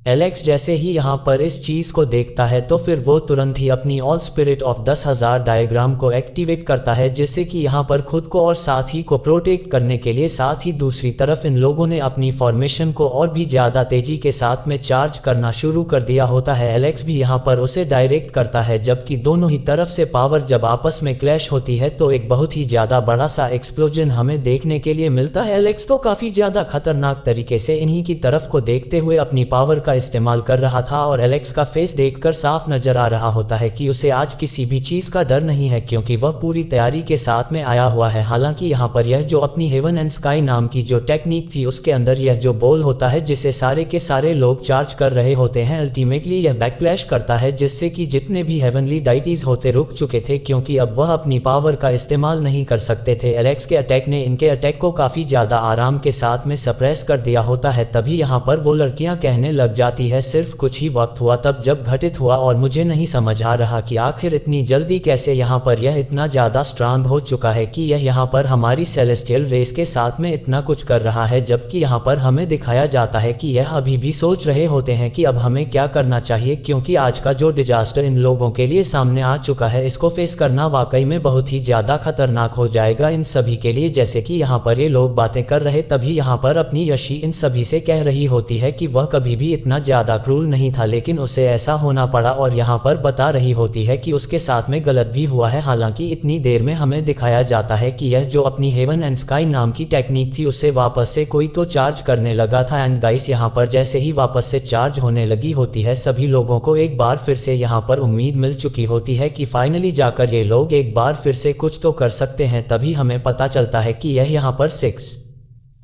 एलेक्स जैसे ही यहाँ पर इस चीज़ को देखता है तो फिर वो तुरंत ही अपनी ऑल स्पिरिट ऑफ 10,000 डायग्राम को एक्टिवेट करता है जिससे कि यहाँ पर खुद को और साथी को प्रोटेक्ट करने के लिए। साथ ही दूसरी तरफ इन लोगों ने अपनी फॉर्मेशन को और भी ज़्यादा तेज़ी के साथ में चार्ज करना शुरू कर दिया होता है। एलेक्स भी यहाँ पर उसे डायरेक्ट करता है, जबकि दोनों ही तरफ से पावर जब आपस में क्लैश होती है तो एक बहुत ही ज़्यादा बड़ा सा एक्सप्लोजन हमें देखने के लिए मिलता है। एलेक्स तो काफ़ी ज़्यादा खतरनाक तरीके से इन्हीं की तरफ को देखते हुए अपनी पावर का इस्तेमाल कर रहा था और एलेक्स का फेस देखकर साफ नजर आ रहा होता है कि उसे आज किसी भी चीज का डर नहीं है, क्योंकि वह पूरी तैयारी के साथ में आया हुआ है। हालांकि यहाँ पर यह जो अपनी हेवन एंड स्काई नाम की जो टेक्निक थी उसके अंदर यह जो बॉल होता है जिसे सारे के सारे लोग चार्ज कर रहे होते हैं, अल्टीमेटली यह बैकक्लैश करता है जिससे कि जितने भी हेवनली डाइटीज होते रुक चुके थे, क्योंकि अब वह अपनी पावर का इस्तेमाल नहीं कर सकते थे। एलेक्स के अटैक ने इनके अटैक को काफी ज्यादा आराम के साथ में सप्रेस कर दिया होता है। तभी यहाँ पर वो लड़कियां कहने लग जाती है सिर्फ कुछ ही वक्त हुआ तब जब घटित हुआ और मुझे नहीं समझ आ रहा कि आखिर इतनी जल्दी कैसे यहाँ पर यह इतना ज़्यादा स्ट्रांग हो चुका है कि यह यहाँ पर हमारी सेलेस्टियल रेस के साथ में इतना कुछ कर रहा है। जबकि यहाँ पर हमें दिखाया जाता है कि यह अभी भी सोच रहे होते हैं कि अब हमें क्या करना चाहिए, क्योंकि आज का जो डिजास्टर इन लोगों के लिए सामने आ चुका है इसको फेस करना वाकई में बहुत ही ज़्यादा खतरनाक हो जाएगा इन सभी के लिए। जैसे कि यहाँ पर ये लोग बातें कर रहे तभी यहाँ पर अपनी यशी इन सभी से कह रही होती है कि वह कभी भी इतना ज़्यादा क्रूल नहीं था लेकिन उसे ऐसा होना पड़ा, और यहाँ पर बता रही होती है कि उसके साथ में गलत भी हुआ है। हालांकि इतनी देर में हमें दिखाया जाता है कि यह जो अपनी हेवन एंड स्काई नाम की टेक्निक थी उससे वापस से कोई तो चार्ज करने लगा था। एंड गाइस यहाँ पर जैसे ही वापस से चार्ज होने लगी होती है सभी लोगों को एक बार फिर से यहाँ पर उम्मीद मिल चुकी होती है कि फाइनली जाकर ये लोग एक बार फिर से कुछ तो कर सकते हैं। तभी हमें पता चलता है कि यह यहाँ पर 6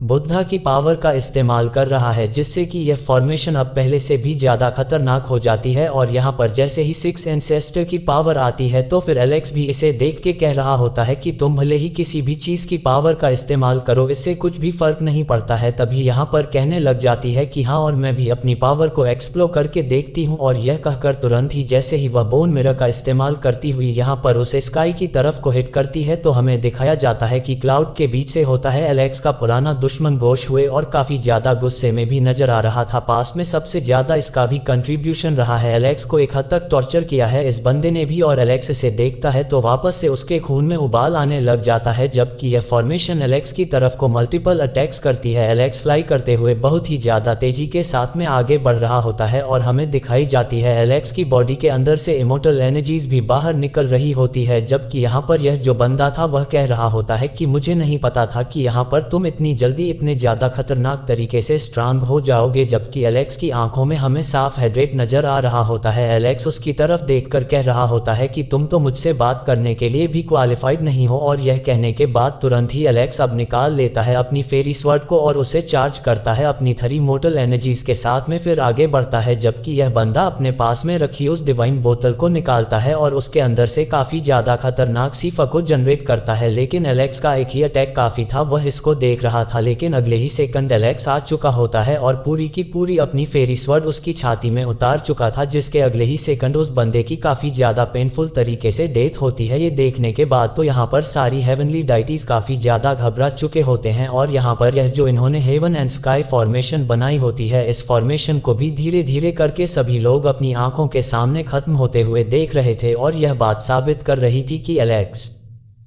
बुद्धा की पावर का इस्तेमाल कर रहा है, जिससे कि यह फॉर्मेशन अब पहले से भी ज़्यादा खतरनाक हो जाती है। और यहाँ पर जैसे ही 6 एंसेस्टर की पावर आती है तो फिर एलेक्स भी इसे देख के कह रहा होता है कि तुम भले ही किसी भी चीज़ की पावर का इस्तेमाल करो, इससे कुछ भी फर्क नहीं पड़ता है। तभी यहाँ पर कहने लग जाती है कि हाँ, और मैं भी अपनी पावर को एक्सप्लोर करके देखती हूँ। और यह कहकर तुरंत ही जैसे ही वह बोन मिरर का इस्तेमाल करती हुई यहाँ पर उसे स्काई की तरफ को हिट करती है तो हमें दिखाया जाता है कि क्लाउड के बीच से होता है एलेक्स का पुराना दुश्मन गोश हुए और काफी ज्यादा गुस्से में भी नजर आ रहा था। पास में सबसे ज्यादा इसका भी कंट्रीब्यूशन रहा है, एलेक्स को एक हद तक टॉर्चर किया है इस बंदे ने भी। और एलेक्स इसे देखता है तो वापस से उसके खून में उबाल आने लग जाता है, जबकि यह फॉर्मेशन एलेक्स की तरफ को मल्टीपल अटैक्स करती है। एलेक्स फ्लाई करते हुए बहुत ही ज्यादा तेजी के साथ में आगे बढ़ रहा होता है और हमें दिखाई जाती है एलेक्स की बॉडी के अंदर से इमोर्टल एनर्जीज भी बाहर निकल रही होती है। जबकि यहाँ पर यह जो बंदा था वह कह रहा होता है कि मुझे नहीं पता था कि यहाँ पर तुम इतनी जल्दी इतने ज्यादा खतरनाक तरीके से स्ट्रांग हो जाओगे। जबकि एलेक्स की आंखों में हमें साफ हेड्रेट नजर आ रहा होता है। एलेक्स उसकी तरफ देखकर कह रहा होता है कि तुम तो मुझसे बात करने के लिए भी क्वालिफाइड नहीं हो। और यह कहने के बाद तुरंत ही एलेक्स अब निकाल लेता है अपनी फेरी स्वर्ड को और उसे चार्ज करता है अपनी 3 मोर्टल एनर्जीज के साथ में, फिर आगे बढ़ता है। जबकि यह बंदा अपने पास में रखी उस डिवाइन बोतल को निकालता है और उसके अंदर से काफी ज्यादा खतरनाक सीफा को जनरेट करता है। लेकिन एलेक्स का एक ही अटैक काफी था, वह इसको देख रहा था। लेकिन अगले ही सेकंड एलेक्स आ चुका होता है और पूरी की पूरी अपनी फेरी स्वर्ड उसकी छाती में उतार चुका था, जिसके अगले ही सेकंड उस बंदे की काफी ज्यादा पेनफुल तरीके से डेथ होती है। ये देखने के बाद तो यहाँ पर सारी हेवनली डाइटीज काफी ज्यादा घबरा चुके होते हैं। और यहाँ पर यह जो इन्होंने हेवन एंड स्काई फॉर्मेशन बनाई होती है, इस फॉर्मेशन को भी धीरे धीरे करके सभी लोग अपनी आंखों के सामने खत्म होते हुए देख रहे थे। और यह बात साबित कर रही थी कि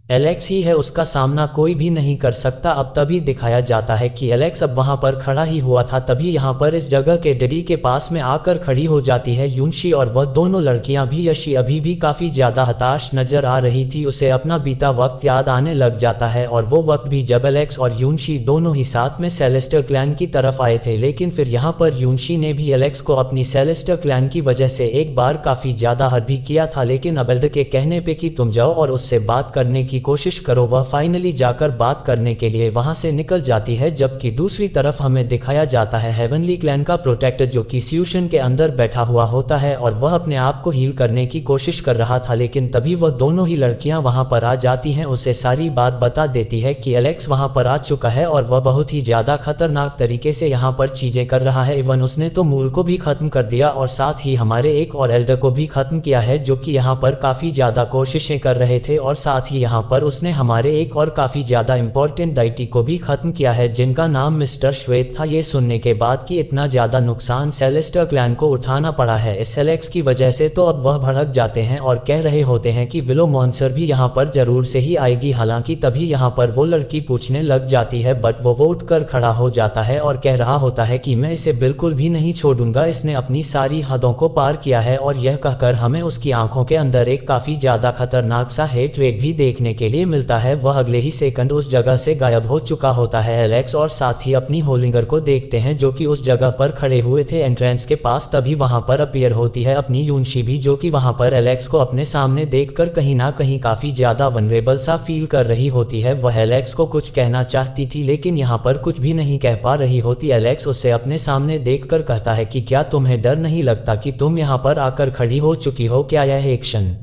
एलेक्स ही है, उसका सामना कोई भी नहीं कर सकता। अब तभी दिखाया जाता है कि एलेक्स अब वहां पर खड़ा ही हुआ था, तभी यहाँ पर इस जगह के डैडी के पास में आकर खड़ी हो जाती है यूनशी। और वह दोनों लड़कियां भी, यशी अभी भी काफी ज्यादा हताश नजर आ रही थी, उसे अपना बीता वक्त याद आने लग जाता है। और वो वक्त भी जब एलेक्स और यूनशी दोनों ही साथ में सेलेस्टर क्लैन की तरफ आए थे। लेकिन फिर यहाँ पर यूनशी ने भी एलेक्स को अपनी सेलेस्टर क्लैन की वजह से एक बार काफी ज्यादा हर्ट भी किया था। लेकिन अबेल्ड के कहने पे कि तुम जाओ और उससे बात करने की कोशिश करो, वह फाइनली जाकर बात करने के लिए वहां से निकल जाती है। जबकि दूसरी तरफ हमें दिखाया जाता है हेवनली क्लैन का प्रोटेक्टर जो कि स्यूशन के अंदर बैठा हुआ होता है और वह अपने आप को हील करने की कोशिश कर रहा था। लेकिन तभी वह दोनों ही लड़कियां वहां पर आ जाती हैं, उसे सारी बात बता देती है कि एलेक्स वहां पर आ चुका है और वह बहुत ही ज्यादा खतरनाक तरीके से यहाँ पर चीजें कर रहा है। इवन उसने तो मूल को भी खत्म कर दिया और साथ ही हमारे एक और एल्डर को भी खत्म किया है, जो कि यहाँ पर काफी ज्यादा कोशिशें कर रहे थे। और साथ ही यहाँ पर उसने हमारे एक और काफी ज्यादा इंपॉर्टेंट डाइटी को भी खत्म किया है, जिनका नाम मिस्टर श्वेत था। ये सुनने के बाद कि इतना ज्यादा नुकसान सेलेस्टर क्लैन को उठाना पड़ा है इस एलेक्स की वजह से, तो अब वह भड़क जाते हैं और कह रहे होते हैं कि विलो मॉन्सर भी यहाँ पर जरूर से ही आएगी। हालांकि तभी यहाँ पर वो लड़की पूछने लग जाती है, बट वो उठ कर खड़ा हो जाता है और कह रहा होता है कि मैं इसे बिल्कुल भी नहीं छोड़ूंगा, इसने अपनी सारी हदों को पार किया है। और यह कहकर हमें उसकी आंखों के अंदर एक काफी ज्यादा खतरनाक सा हेट रेट भी देखने के लिए मिलता है। वह अगले ही सेकंड उस जगह से गायब हो चुका होता है। एलेक्स और साथ ही अपनी होलिंगर को देखते हैं जो कि उस जगह पर खड़े हुए थे एंट्रेंस के पास। तभी वहां पर अपीयर होती है अपनी यूनशी भी, जो कि वहां पर एलेक्स को अपने सामने देखकर कहीं ना कहीं काफी ज्यादा वनरेबल सा फील कर रही होती है। वह एलेक्स को कुछ कहना चाहती थी लेकिन यहाँ पर कुछ भी नहीं कह पा रही होती। एलेक्स उसे अपने सामने देखकर कहता है कि क्या तुम्हें डर नहीं लगता कि तुम यहाँ पर आकर खड़ी हो चुकी हो, क्या यह एक्शन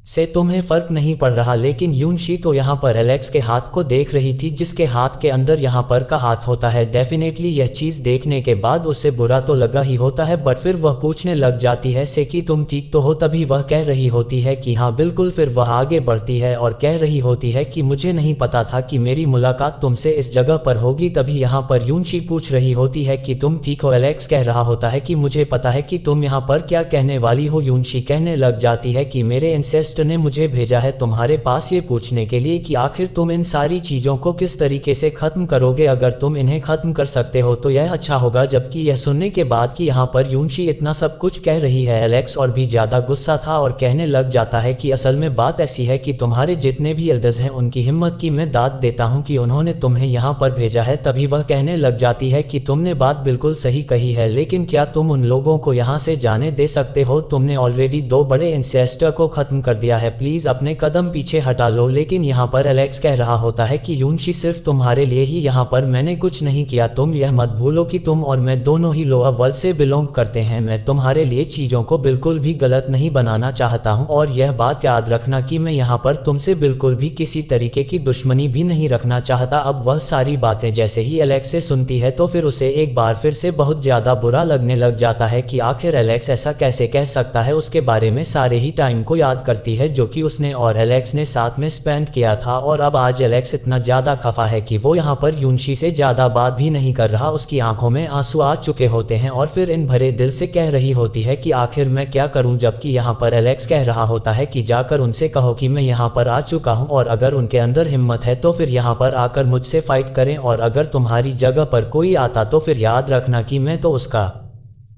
से तुम्हें फर्क नहीं पड़ रहा? लेकिन यूनशी तो यहाँ पर एलेक्स के हाथ को देख रही थी, जिसके हाथ के अंदर यहाँ पर का हाथ होता है। डेफिनेटली यह चीज देखने के बाद उसे बुरा तो लगा ही होता है, बट फिर वह पूछने लग जाती है से कि तुम ठीक तो हो? तभी वह कह रही होती है कि हाँ बिल्कुल। फिर वह आगे बढ़ती है और कह रही होती है कि मुझे नहीं पता था कि मेरी मुलाकात तुमसे इस जगह पर होगी। तभी यहाँ पर यूनशी पूछ रही होती है कि तुम ठीक हो? एलेक्स कह रहा होता है कि मुझे पता है कि तुम यहाँ पर क्या कहने वाली हो। यूनशी कहने लग जाती है कि मेरे एंसेस्टर ने मुझे भेजा है तुम्हारे पास ये पूछने के लिए कि आखिर तुम इन सारी चीजों को किस तरीके से खत्म करोगे। अगर तुम इन्हें खत्म कर सकते हो तो यह अच्छा होगा। जबकि यह सुनने के बाद कि यहाँ पर यूनशी इतना सब कुछ कह रही है, एलेक्स और भी ज्यादा गुस्सा था और कहने लग जाता है कि असल में बात ऐसी है कि तुम्हारे जितने भी एल्डर्स हैं उनकी हिम्मत की मैं दाद देता हूँ कि उन्होंने तुम्हें यहाँ पर भेजा है। तभी वह कहने लग जाती है कि तुमने बात बिल्कुल सही कही है, लेकिन क्या तुम उन लोगों को यहाँ से जाने दे सकते हो? तुमने ऑलरेडी 2 बड़े एंसेस्टर को खत्म कर दिया है, प्लीज अपने कदम पीछे हटा लो। लेकिन यहाँ पर एलेक्स कह रहा होता है कि यूनशी सिर्फ तुम्हारे लिए ही यहाँ पर मैंने कुछ नहीं किया, तुम यह मत भूलो कि तुम और मैं दोनों ही लोअर वर्ल्ड से बिलोंग करते हैं। मैं तुम्हारे लिए चीजों को बिल्कुल भी गलत नहीं बनाना चाहता हूँ और यह बात याद रखना कि मैं यहाँ पर तुमसे बिल्कुल भी किसी तरीके की दुश्मनी भी नहीं रखना चाहता। अब वह सारी बातें जैसे ही एलेक्स से सुनती है तो फिर उसे एक बार फिर से बहुत ज्यादा बुरा लगने लग जाता है कि आखिर एलेक्स ऐसा कैसे कह सकता है। उसके बारे में सारे ही टाइम को याद करती है जो कि उसने और एलेक्स ने साथ में स्पेंड किया था, और अब आज एलेक्स इतना ज्यादा खफा है कि वो यहाँ पर यूनशी से ज्यादा बात भी नहीं कर रहा। उसकी आंखों में आंसू आ चुके होते हैं और फिर इन भरे दिल से कह रही होती है कि आखिर मैं क्या करूं, जबकि यहाँ पर एलेक्स कह रहा होता है कि जाकर उनसे कहो कि मैं यहाँ पर आ चुका हूँ और अगर उनके अंदर हिम्मत है तो फिर यहाँ पर आकर मुझसे फाइट करें, और अगर तुम्हारी जगह पर कोई आता तो फिर याद रखना कि मैं तो उसका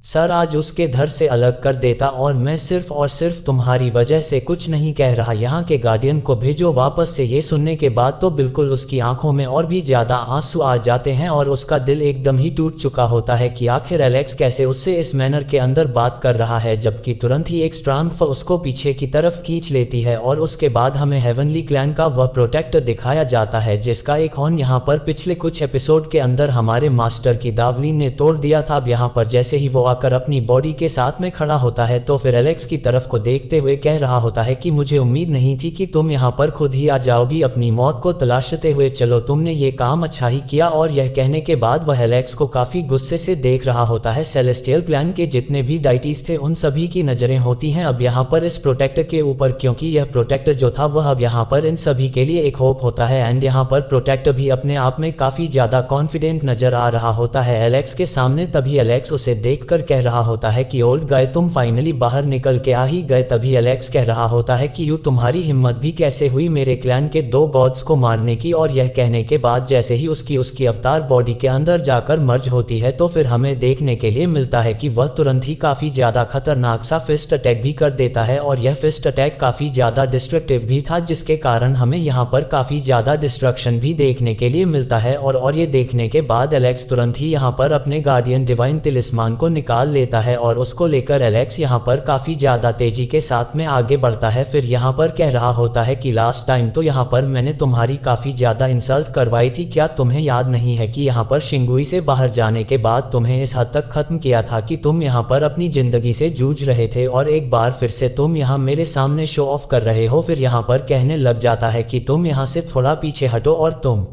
सर आज उसके धड़ से अलग कर देता, और मैं सिर्फ और सिर्फ तुम्हारी वजह से कुछ नहीं कह रहा। यहाँ के गार्डियन को भेजो वापस से। ये सुनने के बाद तो बिल्कुल उसकी आंखों में और भी ज्यादा आंसू आ जाते हैं और उसका दिल एकदम ही टूट चुका होता है कि आखिर एलेक्स कैसे उससे इस मैनर के अंदर बात कर रहा है। जबकि तुरंत ही एक स्ट्रांग उसको पीछे की तरफ खींच लेती है और उसके बाद हमें हेवनली क्लैन का वह प्रोटेक्टर दिखाया जाता है जिसका एक हॉर्न यहाँ पर पिछले कुछ एपिसोड के अंदर हमारे मास्टर की दावलीन ने तोड़ दिया था। अब यहाँ पर जैसे ही वो कर अपनी बॉडी के साथ में खड़ा होता है तो फिर एलेक्स की तरफ को देखते हुए कह रहा होता है कि मुझे उम्मीद नहीं थी कि तुम यहाँ पर खुद ही आ जाओगी अपनी मौत को तलाशते हुए, चलो तुमने ये काम अच्छा ही किया। और यह कहने के बाद वह एलेक्स को काफी गुस्से से देख रहा होता है। सेलेस्टियल क्लैन के जितने भी डाइटीज थे उन सभी की नजरें होती हैं अब यहाँ पर इस प्रोटेक्टर के ऊपर, क्योंकि यह प्रोटेक्टर जो था वह अब यहाँ पर इन सभी के लिए एक होप होता है। एंड यहाँ पर प्रोटेक्टर भी अपने आप में काफी ज्यादा कॉन्फिडेंट नजर आ रहा होता है एलेक्स के सामने। तभी एलेक्स उसे देखकर कह रहा होता है कि ओल्ड गाय तुम फाइनली बाहर निकल के आ ही गए। तभी एलेक्स कह रहा होता है कि यू तुम्हारी हिम्मत भी कैसे हुई मेरे क्लैन के 2 गॉड्स को मारने की। और यह कहने के बाद जैसे ही उसकी अवतार बॉडी के अंदर जाकर मर्ज होती है तो फिर हमें देखने के लिए मिलता है कि वह तुरंत ही काफी ज्यादा खतरनाक सा फिस्ट अटैक भी कर देता है, और यह फिस्ट अटैक काफी ज्यादा डिस्ट्रक्टिव भी था जिसके कारण हमें यहाँ पर काफी ज्यादा डिस्ट्रक्शन भी देखने के लिए मिलता है। और ये देखने के बाद एलेक्स तुरंत ही यहाँ पर अपने गार्डियन डिवाइन तिलिस्मान को निकाल लेता है और उसको लेकर एलेक्स यहाँ पर काफी ज्यादा तेजी के साथ में आगे बढ़ता है। फिर यहाँ पर कह रहा होता है कि लास्ट टाइम तो यहाँ पर मैंने तुम्हारी काफी ज्यादा इंसल्ट करवाई थी, क्या तुम्हें याद नहीं है कि यहाँ पर शिंगुई से बाहर जाने के बाद तुम्हें इस हद तक खत्म किया था कि तुम यहाँ पर अपनी जिंदगी से जूझ रहे थे और एक बार फिर से तुम यहाँ मेरे सामने शो ऑफ कर रहे हो। फिर यहाँ पर कहने लग जाता है कि तुम यहाँ से थोड़ा पीछे हटो और तुम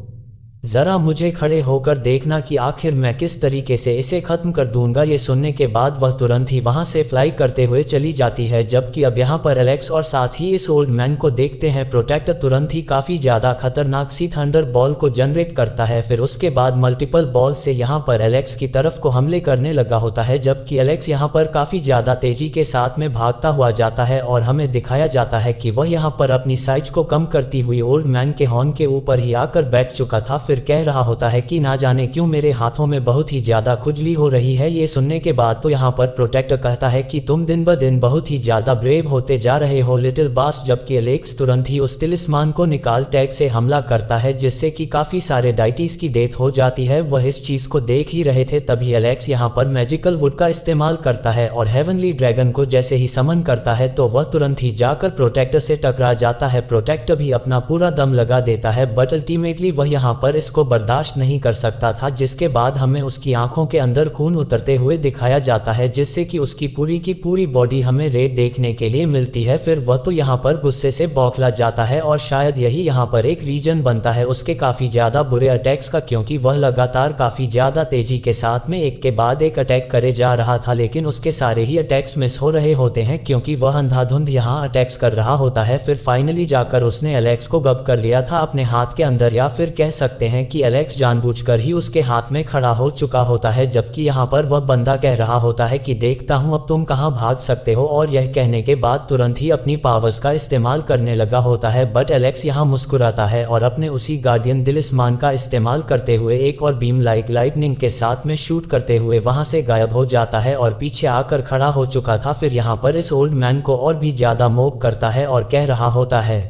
जरा मुझे खड़े होकर देखना कि आखिर मैं किस तरीके से इसे खत्म कर दूंगा। ये सुनने के बाद वह तुरंत ही वहां से फ्लाई करते हुए चली जाती है। जबकि अब यहाँ पर एलेक्स और साथ ही इस ओल्ड मैन को देखते हैं प्रोटेक्टर तुरंत ही काफी ज्यादा खतरनाक सी थंडर बॉल को जनरेट करता है। फिर उसके बाद मल्टीपल बॉल से यहाँ पर एलेक्स की तरफ को हमले करने लगा होता है, जबकि एलेक्स यहाँ पर काफी ज्यादा तेजी के साथ में भागता हुआ जाता है और हमें दिखाया जाता है कि वह यहाँ पर अपनी साइज को कम करती हुई ओल्ड मैन के हॉर्न के ऊपर ही आकर बैठ चुका था। फिर कह रहा होता है कि ना जाने क्यों मेरे हाथों में बहुत ही ज्यादा खुजली हो रही है। ये सुनने के बाद तो यहाँ पर प्रोटेक्टर कहता है कि तुम दिन ब दिन बहुत ही ज्यादा ब्रेव होते जा रहे हो लिटिल बास्ट। जबकि एलेक्स तुरंत ही उस तिलिस्मान को निकाल टैग से हमला करता है जिससे कि काफी सारे डाइटीज की डेथ हो जाती है। वह इस चीज को देख ही रहे थे तभी एलेक्स यहाँ पर मैजिकल वुड का इस्तेमाल करता है और हेवनली ड्रैगन को जैसे ही समन करता है तो वह तुरंत ही जाकर प्रोटेक्टर से टकरा जाता है। प्रोटेक्टर भी अपना पूरा दम लगा देता है बट अल्टीमेटली वह यहाँ पर इसको बर्दाश्त नहीं कर सकता था, जिसके बाद हमें उसकी आंखों के अंदर खून उतरते हुए दिखाया जाता है जिससे कि उसकी पूरी की पूरी बॉडी हमें रेड देखने के लिए मिलती है। फिर वह तो यहाँ पर गुस्से से बौखला जाता है और शायद यही यहाँ पर एक रीजन बनता है उसके काफी ज्यादा बुरे अटैक्स का, क्योंकि वह लगातार काफी ज्यादा तेजी के साथ में एक के बाद एक अटैक करे जा रहा था लेकिन उसके सारे ही अटैक्स मिस हो रहे होते हैं क्योंकि वह अंधाधुंध यहाँ अटैक्स कर रहा होता है। फिर फाइनली जाकर उसने एलेक्स को गब कर लिया था अपने हाथ के अंदर, या फिर कह सकते हैं कि एलेक्स जानबूझकर ही उसके हाथ में खड़ा हो चुका होता है। जबकि यहाँ पर वह बंदा कह रहा होता है कि देखता हूँ अब तुम कहाँ भाग सकते हो, और यह कहने के बाद तुरंत ही अपनी पावर्स का इस्तेमाल करने लगा होता है। बट एलेक्स यहाँ मुस्कुराता है और अपने उसी गार्डियन तिलिस्मान का इस्तेमाल करते हुए एक और बीम लाइक लाइटनिंग के साथ में शूट करते हुए वहां से गायब हो जाता है और पीछे आकर खड़ा हो चुका था। फिर यहाँ पर इस ओल्ड मैन को और भी ज्यादा मोक करता है और कह रहा होता है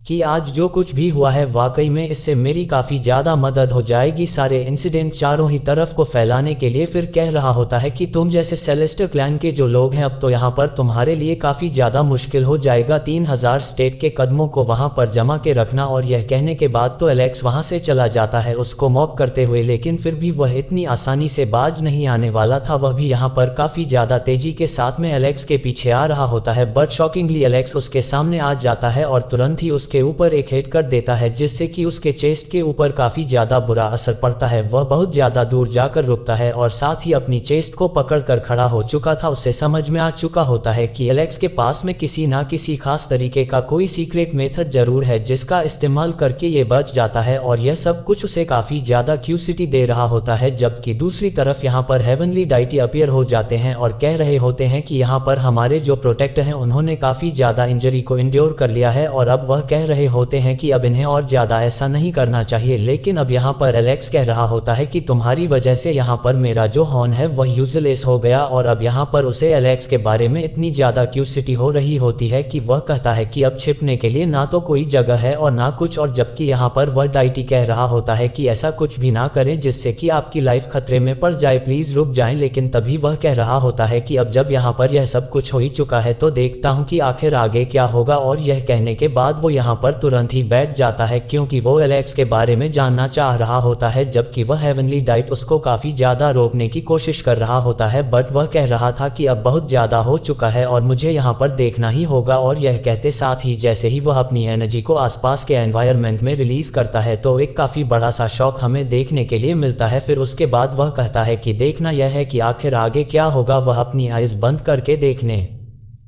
कि आज जो कुछ भी हुआ है वाकई में इससे मेरी काफ़ी ज़्यादा मदद हो जाएगी सारे इंसिडेंट चारों ही तरफ को फैलाने के लिए। फिर कह रहा होता है कि तुम जैसे सेलेस्टर क्लैन के जो लोग हैं अब तो यहाँ पर तुम्हारे लिए काफ़ी ज़्यादा मुश्किल हो जाएगा 3000 स्टेट के कदमों को वहाँ पर जमा के रखना। और यह कहने के बाद तो एलेक्स वहाँ से चला जाता है उसको मॉक करते हुए, लेकिन फिर भी वह इतनी आसानी से बाज नहीं आने वाला था। वह भी यहाँ पर काफ़ी ज़्यादा तेजी के साथ में एलेक्स के पीछे आ रहा होता है, बट शॉकिंगली एलेक्स उसके सामने आ जाता है और तुरंत ही उसके ऊपर एक हिट कर देता है जिससे कि उसके चेस्ट के ऊपर काफी ज्यादा बुरा असर पड़ता है। वह बहुत ज्यादा दूर जाकर रुकता है और साथ ही अपनी चेस्ट को पकड़कर खड़ा हो चुका था। उसे समझ में आ चुका होता है कि एलेक्स के पास में किसी ना किसी खास तरीके का कोई सीक्रेट मेथड जरूर है जिसका इस्तेमाल करके ये बच जाता है और यह सब कुछ उसे काफी ज्यादा क्यूरियोसिटी दे रहा होता है। जबकि दूसरी तरफ यहाँ पर हेवनली डाइटी अपीयर हो जाते हैं और कह रहे होते हैं कि यहाँ पर हमारे जो प्रोटेक्टर हैं उन्होंने काफी ज्यादा इंजरी को इंड्योर कर लिया है और अब वह कह रहे होते हैं कि अब इन्हें और ज्यादा ऐसा नहीं करना चाहिए। लेकिन अब यहाँ पर एलेक्स कह रहा होता है कि तुम्हारी वजह से यहाँ पर मेरा जो हॉर्न है वह यूजलेस हो गया। और अब यहाँ पर उसे एलेक्स के बारे में इतनी ज्यादा क्यूरियोसिटी हो रही होती है कि वह कहता है कि अब छिपने के लिए ना तो कोई जगह है और ना कुछ। और जबकि यहाँ पर वह डाइटी कह रहा होता है कि ऐसा कुछ भी ना करें जिससे कि आपकी लाइफ खतरे में पड़ जाए, प्लीज रुक जाएं। लेकिन तभी वह कह रहा होता है कि अब जब यहाँ पर यह सब कुछ हो ही चुका है तो देखता हूँ कि आखिर आगे क्या होगा। और यह कहने के बाद वो यहाँ पर तुरंत ही बैठ जाता है क्योंकि वो एलेक्स के बारे में जानना चाह रहा होता है। जबकि वह हेवनली डाइट उसको काफी ज्यादा रोकने की कोशिश कर रहा होता है, बट वह कह रहा था कि अब बहुत ज्यादा हो चुका है और मुझे यहाँ पर देखना ही होगा। और यह कहते साथ ही जैसे ही वह अपनी एनर्जी को आसपास के एनवायरनमेंट में रिलीज करता है तो एक काफी बड़ा सा शॉक हमें देखने के लिए मिलता है। फिर उसके बाद वह कहता है कि देखना यह है कि आखिर आगे क्या होगा। वह अपनी आइज बंद करके देखने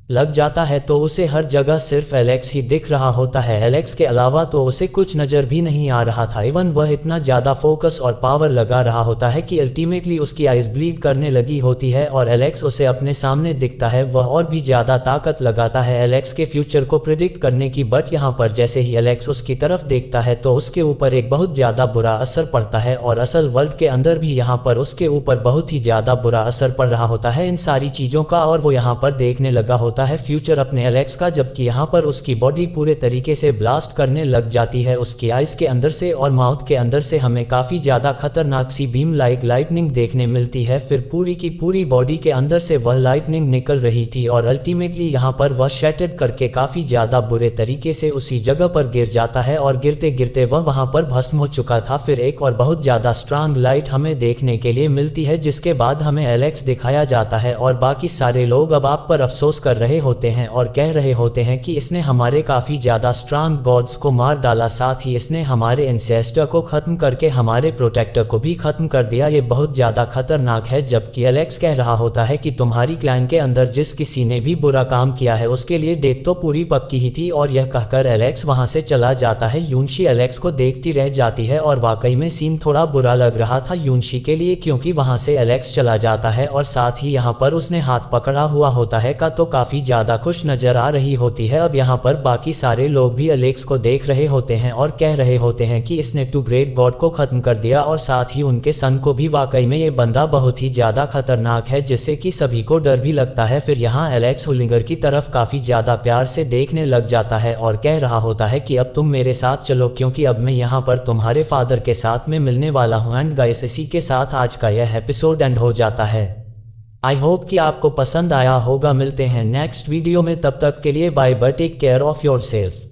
लग जाता है तो उसे हर जगह सिर्फ एलेक्स ही दिख रहा होता है। एलेक्स के अलावा तो उसे कुछ नजर भी नहीं आ रहा था। इवन वह इतना ज्यादा फोकस और पावर लगा रहा होता है कि अल्टीमेटली उसकी आइज ब्लीड करने लगी होती है और एलेक्स उसे अपने सामने दिखता है। वह और भी ज्यादा ताकत लगाता है एलेक्स के फ्यूचर को प्रिडिक्ट करने की, बट यहाँ पर जैसे ही एलेक्स उसकी तरफ देखता है तो उसके ऊपर एक बहुत ज्यादा बुरा असर पड़ता है और असल वर्ल्ड के अंदर भी यहाँ पर उसके ऊपर बहुत ही ज्यादा बुरा असर पड़ रहा होता है इन सारी चीजों का। और वो यहाँ पर देखने लगा होता है फ्यूचर अपने एलेक्स का, जबकि यहाँ पर उसकी बॉडी पूरे तरीके से ब्लास्ट करने लग जाती है उसकी आइज के अंदर से और माउथ के अंदर से हमें काफी ज्यादा खतरनाक सी बीम लाइक लाइटनिंग देखने मिलती है। फिर पूरी की पूरी बॉडी के अंदर से वह लाइटनिंग निकल रही थी और अल्टीमेटली यहाँ पर वह शैटर्ड करके काफी ज्यादा बुरे तरीके से उसी जगह पर गिर जाता है और गिरते गिरते वह वहां पर भस्म हो चुका था। फिर एक और बहुत ज्यादा स्ट्रांग लाइट हमें देखने के लिए मिलती है जिसके बाद हमें एलेक्स दिखाया जाता है और बाकी सारे लोग अब आप पर अफसोस कर रहे होते हैं और कह रहे होते हैं कि इसने हमारे काफी ज्यादा स्ट्रांग गॉड्स को मार डाला, साथ ही इसने हमारे एंसेस्टर को खत्म करके हमारे प्रोटेक्टर को भी खत्म कर दिया, ये बहुत ज्यादा खतरनाक है। जबकि एलेक्स कह रहा होता है कि तुम्हारी क्लैन के अंदर जिस किसी ने भी बुरा काम किया है उसके लिए डेथ तो पूरी पक्की ही थी। और यह कहकर एलेक्स वहां से चला जाता है। यूनशी एलेक्स को देखती रह जाती है और वाकई में सीन थोड़ा बुरा लग रहा था यूनशी के लिए क्योंकि वहां से एलेक्स चला जाता है और साथ ही यहाँ पर उसने हाथ पकड़ा हुआ होता है का तो काफी ज्यादा खुश नजर आ रही होती है। अब यहाँ पर बाकी सारे लोग भी एलेक्स को देख रहे होते हैं और कह रहे होते हैं कि इसने टू ग्रेट गॉड को खत्म कर दिया और साथ ही उनके सन को भी। वाकई में ये बंदा बहुत ही ज्यादा खतरनाक है जिससे कि सभी को डर भी लगता है। फिर यहाँ एलेक्स हुलिंगर की तरफ काफी ज्यादा प्यार से देखने लग जाता है और कह रहा होता है कि अब तुम मेरे साथ चलो क्योंकि अब मैं यहाँ पर तुम्हारे फादर के साथ में मिलने वाला हूँ। एंड गाइस इसी के साथ आज का यह एपिसोड एंड हो जाता है। आई होप कि आपको पसंद आया होगा। मिलते हैं नेक्स्ट वीडियो में, तब तक के लिए bye bye, take care of yourself.